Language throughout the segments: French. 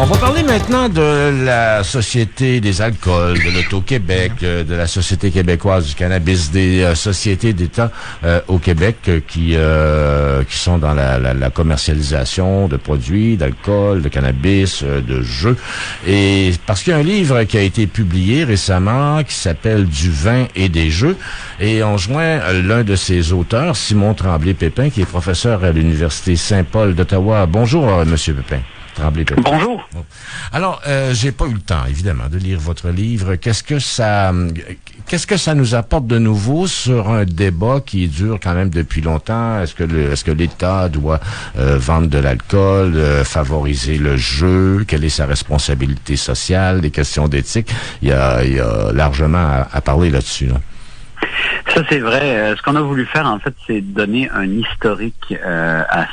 On va parler maintenant de la Société des alcools, de l'Auto-Québec, de la Société québécoise du cannabis, des sociétés d'État au Québec qui sont dans la commercialisation de produits, d'alcool, de cannabis, de jeux. Et parce qu'il y a un livre qui a été publié récemment qui s'appelle Du vin et des jeux. Et on joint l'un de ses auteurs, Simon Tremblay-Pépin, qui est professeur à l'Université Saint-Paul d'Ottawa. Bonjour, Monsieur Pépin. Bonjour. Alors, j'ai pas eu le temps, évidemment, de lire votre livre. Qu'est-ce que ça nous apporte de nouveau sur un débat qui dure quand même depuis longtemps? Est-ce que l'État doit vendre de l'alcool, favoriser le jeu? Quelle est sa responsabilité sociale? Des questions d'éthique? Il y a largement à parler là-dessus, là. Ça, c'est vrai. Ce qu'on a voulu faire, en fait, c'est donner un historique à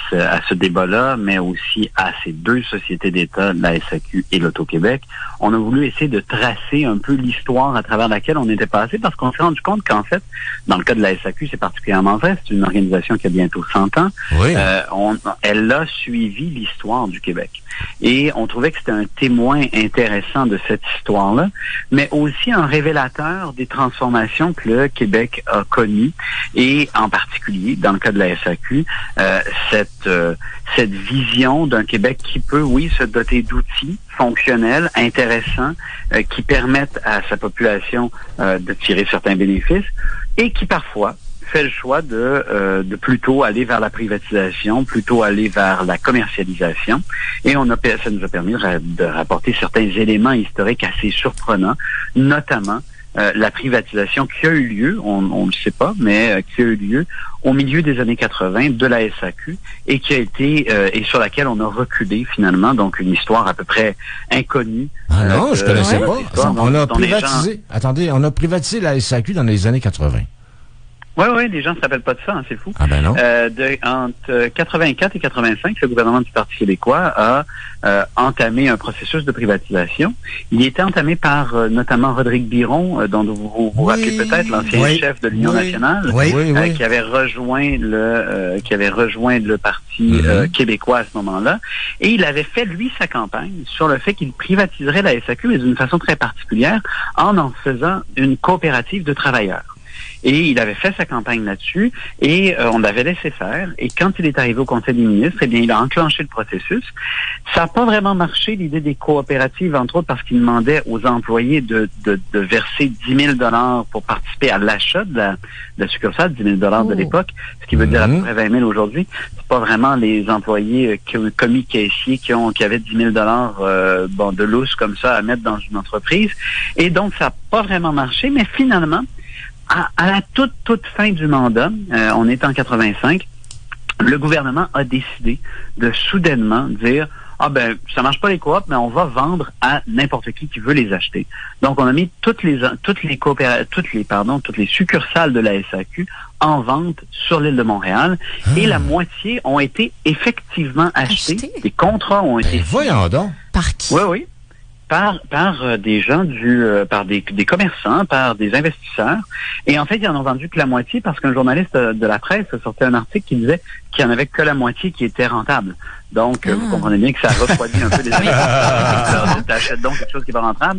ce débat-là, mais aussi à ces deux sociétés d'État, la SAQ et l'Auto-Québec. On a voulu essayer de tracer un peu l'histoire à travers laquelle on était passé, parce qu'on s'est rendu compte qu'en fait, dans le cas de la SAQ, c'est particulièrement vrai. C'est une organisation qui a bientôt 100 ans. Oui. Elle a suivi l'histoire du Québec. Et on trouvait que c'était un témoin intéressant de cette histoire-là, mais aussi un révélateur des transformations que le Québec a connues, et en particulier, dans le cas de la SAQ, cette vision d'un Québec qui peut, oui, se doter d'outils fonctionnels, intéressants, qui permettent à sa population de tirer certains bénéfices, et qui parfois fait le choix de plutôt aller vers la privatisation, plutôt aller vers la commercialisation. Et ça nous a permis de rapporter certains éléments historiques assez surprenants, notamment la privatisation qui a eu lieu, on ne le sait pas, mais qui a eu lieu au milieu des années 80 de la SAQ et qui a été et sur laquelle on a reculé finalement, donc une histoire à peu près inconnue. Ah non, je connaissais pas. On a privatisé. Attendez, on a privatisé la SAQ dans les années 80. Oui, les gens ne se rappellent pas de ça, hein, c'est fou. Ah ben non. Entre 84 et 85, le gouvernement du Parti québécois a entamé un processus de privatisation. Il était entamé par notamment Rodrigue Biron, dont vous vous rappelez peut-être, l'ancien chef de l'Union nationale, qui avait rejoint le Parti québécois à ce moment-là. Et il avait fait, lui, sa campagne sur le fait qu'il privatiserait la SAQ, mais d'une façon très particulière, en faisant une coopérative de travailleurs. Et il avait fait sa campagne là-dessus et on l'avait laissé faire. Et quand il est arrivé au Conseil des ministres, eh bien, il a enclenché le processus. Ça n'a pas vraiment marché, l'idée des coopératives, entre autres parce qu'il demandait aux employés de verser 10 000 pour participer à l'achat de la succursale, 10 000 de l'époque, ce qui veut dire à peu près 20 000 aujourd'hui. C'est pas vraiment les employés commis caissiers qui avaient 10 000 de lousse comme ça à mettre dans une entreprise. Et donc, ça n'a pas vraiment marché, mais finalement, à la toute fin du mandat, on est en 85, le gouvernement a décidé de soudainement dire ça marche pas les coops, mais on va vendre à n'importe qui veut les acheter. Donc on a mis toutes les succursales de la SAQ en vente sur l'île de Montréal et la moitié ont été effectivement achetées. Les contrats ont été voyons donc. Par qui? Oui. Par des gens par des commerçants, par des investisseurs. Et en fait, ils en ont vendu que la moitié parce qu'un journaliste de la presse a sorti un article qui disait qu'il n'y en avait que la moitié qui était rentable. Donc, vous comprenez bien que ça refroidit un peu les investisseurs. T'achètes donc quelque chose qui est pas rentable.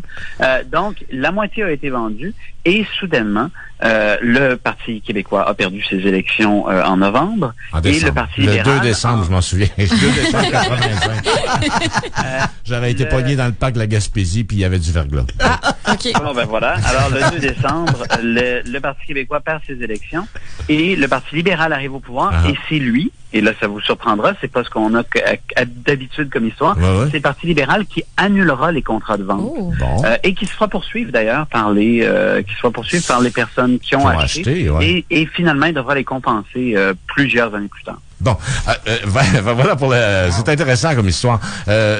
Donc, la moitié a été vendue et soudainement, le Parti québécois a perdu ses élections en novembre. Et le Parti libéral... Le 2 décembre, je m'en souviens. Le 2 décembre 85. J'avais été pogné dans le parc de la Gaspésie puis il y avait du verglas. OK. Bon, ben voilà. Alors, le 2 décembre, le Parti québécois perd ses élections et le Parti libéral arrive au pouvoir et c'est lui, et là, ça vous surprendra, c'est pas ce qu'on a d'habitude comme histoire, c'est le Parti libéral qui annulera les contrats de vente et qui se fera poursuivre d'ailleurs par les personnes qui ont acheté et finalement, il devra les compenser plusieurs années plus tard. Bon, voilà pour c'est intéressant comme histoire.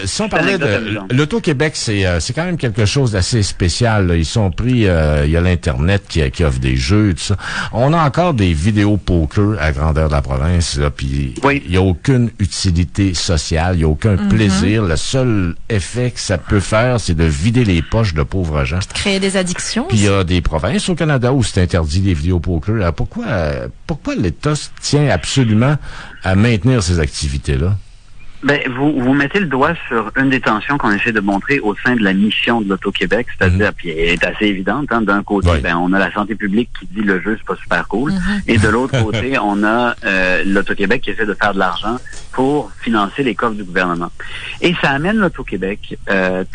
Si on parlait de l'Auto-Québec, c'est quand même quelque chose d'assez spécial, là. Ils sont pris, il y a l'Internet qui offre des jeux, tout ça. On a encore des vidéos poker à grandeur de la province, là, puis il y a aucune utilité sociale, il y a aucun plaisir. Le seul effet que ça peut faire, c'est de vider les poches de pauvres gens. Créer des addictions. Puis il y a des provinces au Canada où c'est interdit les vidéos poker. Alors, pourquoi l'État tient absolument à maintenir ces activités-là? Ben, vous mettez le doigt sur une des tensions qu'on essaie de montrer au sein de la mission de l'Auto-Québec, c'est-à-dire, puis elle est assez évidente, hein, d'un côté, ben, on a la santé publique qui dit le jeu, c'est pas super cool, et de l'autre côté, on a l'Auto-Québec qui essaie de faire de l'argent pour financer les coffres du gouvernement. Et ça amène l'Auto-Québec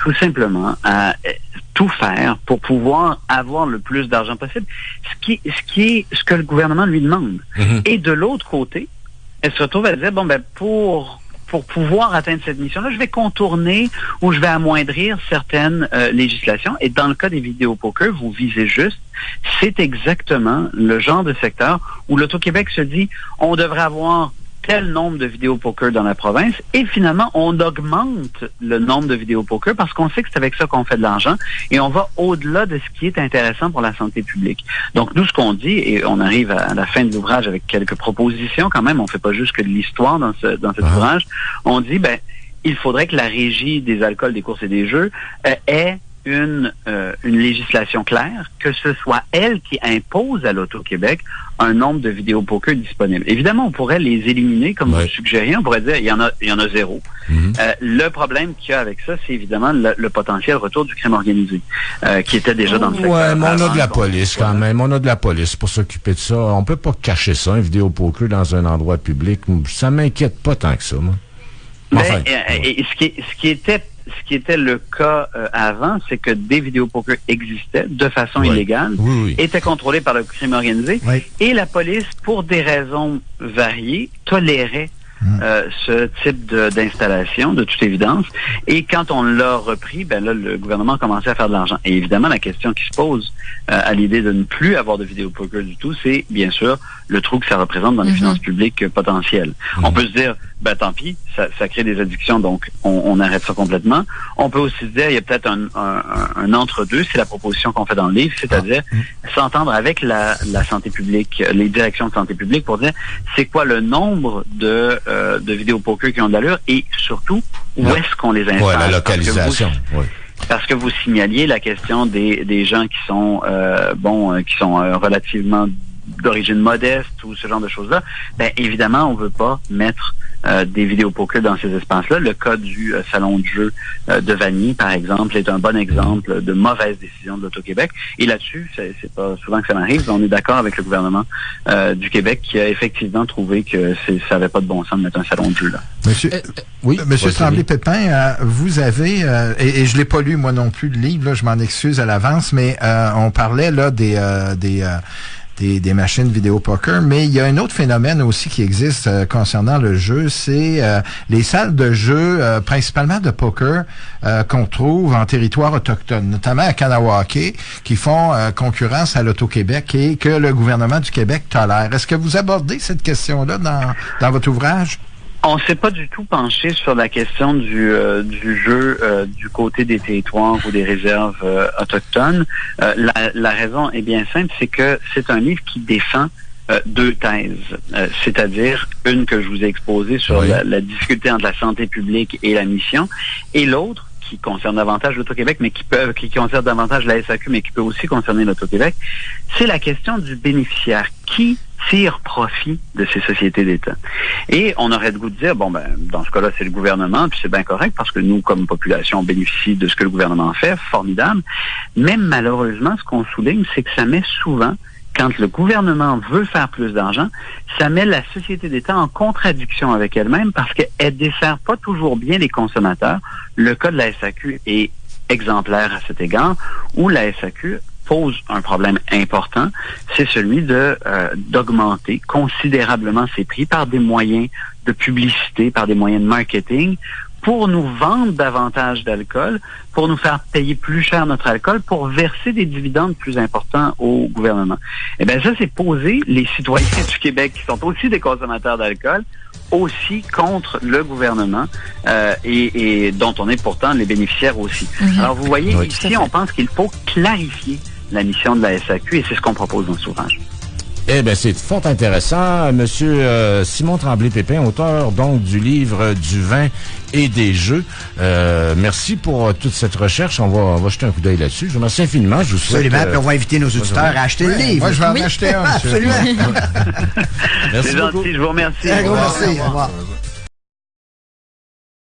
tout simplement à tout faire pour pouvoir avoir le plus d'argent possible, ce que le gouvernement lui demande. Et de l'autre côté, elle se retrouve à dire, bon, ben, pour pouvoir atteindre cette mission-là, je vais contourner ou je vais amoindrir certaines législations. Et dans le cas des vidéos poker, vous visez juste, c'est exactement le genre de secteur où l'Auto-Québec se dit, on devrait avoir tel nombre de vidéos poker dans la province, et finalement, on augmente le nombre de vidéos poker parce qu'on sait que c'est avec ça qu'on fait de l'argent, et on va au-delà de ce qui est intéressant pour la santé publique. Donc, nous, ce qu'on dit, et on arrive à la fin de l'ouvrage avec quelques propositions quand même, on fait pas juste que de l'histoire dans cet ouvrage, on dit, ben, il faudrait que la Régie des alcools, des courses et des jeux ait une législation claire, que ce soit elle qui impose à l'Auto-Québec un nombre de vidéos poker disponibles. Évidemment, on pourrait les éliminer, comme vous suggériez, on pourrait dire il y en a zéro. Le problème qu'il y a avec ça, c'est évidemment le potentiel retour du crime organisé, qui était déjà dans le secteur. Ouais, mais on a de la police quand même. On a de la police pour s'occuper de ça. On peut pas cacher ça, une vidéo poker dans un endroit public. Ça m'inquiète pas tant que ça, moi. Enfin, ce qui était le cas avant, c'est que des vidéos poker existaient de façon illégale, étaient contrôlées par le crime organisé, et la police, pour des raisons variées, tolérait ce type d'installation, de toute évidence. Et quand on l'a repris, ben là, le gouvernement a commencé à faire de l'argent. Et évidemment, la question qui se pose à l'idée de ne plus avoir de vidéo poker du tout, c'est bien sûr le trou que ça représente dans les finances publiques potentielles. On peut se dire, ben tant pis, ça crée des addictions, donc on arrête ça complètement. On peut aussi se dire, il y a peut-être un entre-deux, c'est la proposition qu'on fait dans le livre, c'est-à-dire s'entendre avec la santé publique, les directions de santé publique pour dire, c'est quoi le nombre de vidéos poker qui ont de l'allure, et surtout, où est-ce qu'on les installe? La localisation, Parce que vous signaliez la question des gens qui sont relativement d'origine modeste ou ce genre de choses-là. Ben évidemment, on veut pas mettre des vidéos poker dans ces espaces-là. Le cas du salon de jeu de Vanier, par exemple, est un bon exemple de mauvaise décision de l'Auto-Québec. Et là-dessus, c'est pas souvent que ça m'arrive. On est d'accord avec le gouvernement du Québec qui a effectivement trouvé que ça avait pas de bon sens de mettre un salon de jeu là. Monsieur Tremblay-Pépin, vous avez, et je l'ai pas lu moi non plus le livre, là, je m'en excuse à l'avance, mais on parlait là des machines vidéo poker, mais il y a un autre phénomène aussi qui existe concernant le jeu, c'est les salles de jeu, principalement de poker, qu'on trouve en territoire autochtone, notamment à Kanawake, qui font concurrence à l'Auto-Québec et que le gouvernement du Québec tolère. Est-ce que vous abordez cette question-là dans votre ouvrage? On s'est pas du tout penché sur la question du jeu du côté des territoires ou des réserves autochtones. La raison est bien simple, c'est que c'est un livre qui défend deux thèses, c'est-à-dire une que je vous ai exposée sur la difficulté entre la santé publique et la mission, et l'autre qui concerne davantage l'Auto-Québec, mais qui concerne davantage la SAQ, mais qui peut aussi concerner l'Auto-Québec, c'est la question du bénéficiaire. Qui tire profit de ces sociétés d'État? Et on aurait le goût de dire, bon, ben, dans ce cas-là, c'est le gouvernement, puis c'est bien correct, parce que nous, comme population, on bénéficie de ce que le gouvernement fait, formidable. Mais malheureusement, ce qu'on souligne, c'est que ça met souvent, quand le gouvernement veut faire plus d'argent, ça met la société d'État en contradiction avec elle-même parce qu'elle dessert pas toujours bien les consommateurs. Le cas de la SAQ est exemplaire à cet égard, où la SAQ pose un problème important, c'est celui d'augmenter considérablement ses prix par des moyens de publicité, par des moyens de marketing, pour nous vendre davantage d'alcool, pour nous faire payer plus cher notre alcool, pour verser des dividendes plus importants au gouvernement. Eh bien, ça, c'est poser les citoyens du Québec, qui sont aussi des consommateurs d'alcool, aussi contre le gouvernement, et dont on est pourtant les bénéficiaires aussi. Alors, vous voyez, ici, on pense qu'il faut clarifier la mission de la SAQ, et c'est ce qu'on propose dans ce ouvrage. Eh bien, c'est fort intéressant. Monsieur Simon Tremblay-Pépin, auteur donc du livre du vin et des jeux. Merci pour toute cette recherche. On va jeter un coup d'œil là-dessus. Je vous remercie infiniment. Je vous souhaite... Absolument. Puis on va inviter nos auditeurs à acheter le livre. Moi, je vais en acheter un. Absolument. Merci beaucoup. C'est gentil. Je vous remercie. Un gros merci. Au revoir.